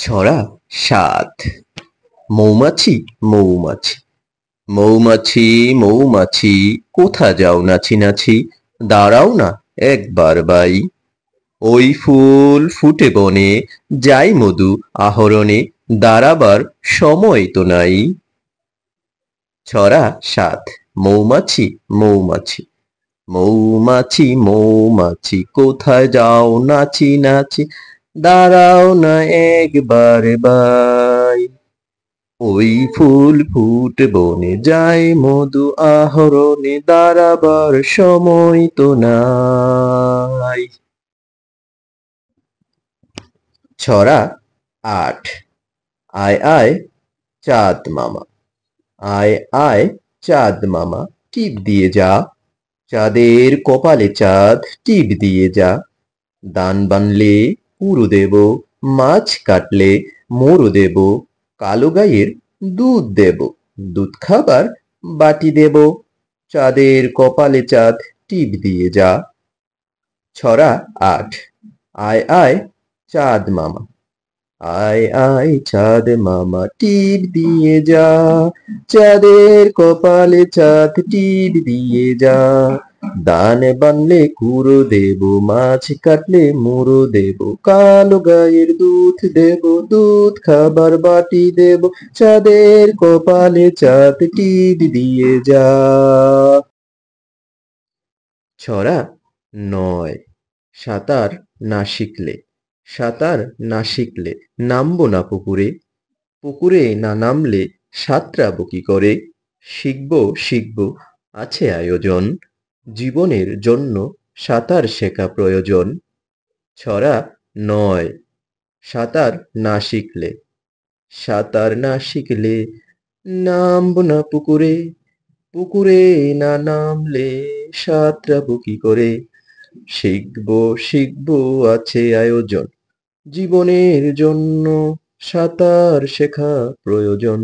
ছড়া ৭। মৌমাছি মৌমাছি মৌমাছি মৌমাছি কোথা যাও নাছি নাছি, দাঁড়াও না একবার বাই। ওই ফুল ফুটে বনে, যাই মধু আহরণে, দাঁড়াবার সময় তো নাই। ছড়া ৭। মৌমাছি মৌমাছি মৌমাছি মৌমাছি কোথায় যাও নাচি নাচি, দাঁড়াও না একবার বাই। ওই ফুল ফুটে বনে, যায় মধু আহরণে, দাঁড়াবার সময় তো নাই। ছড়া ৮। আয় আয় চাঁদ মামা, আয় আয় চাঁদ মামা, টিপ দিয়ে যা, চাঁদের কপালে চাঁদ টিপ দিয়ে যা। দান বানলে পুরো দেব, মাছ কাটলে মোরও দেব, কালো গাইয়ের দুধ দেব, দুধ খাবার বাটি দেব, চাঁদের কপালে চাঁদ টিপ দিয়ে যা। ছড়া ৮। আয় আয় চাঁদ মামা, আয় আয় চাঁদ মামা, টিপ দিয়ে যা, চাঁদের কপালে চাঁদ টিপ দিয়ে যা। দান বানলে কুড়ো দেব, মাছ কাটলে মুড়ো দেব, কালো গায়ের দুধ দেব, দুধ খাবার বাটি দেব, চাঁদের কপালে চাঁদ টিপ দিয়ে যা। ছড়া ৯। সাঁতার না শিখলে, সাঁতার না শিখলে নামবো না পুকুরে, পুকুরে না নামলে সাঁতরাবো কি করে। শিখবো শিখবো আছে আয়োজন, জীবনের জন্য সাঁতার শেখা প্রয়োজন। ছড়া ৯। সাঁতার না শিখলে, সাঁতার না শিখলে নামবো না পুকুরে, পুকুরে না নামলে সাঁতরাবো কি করে। শিখবো শিখবো আছে আয়োজন, জীবনের জন্য সাঁতার শেখা প্রয়োজন।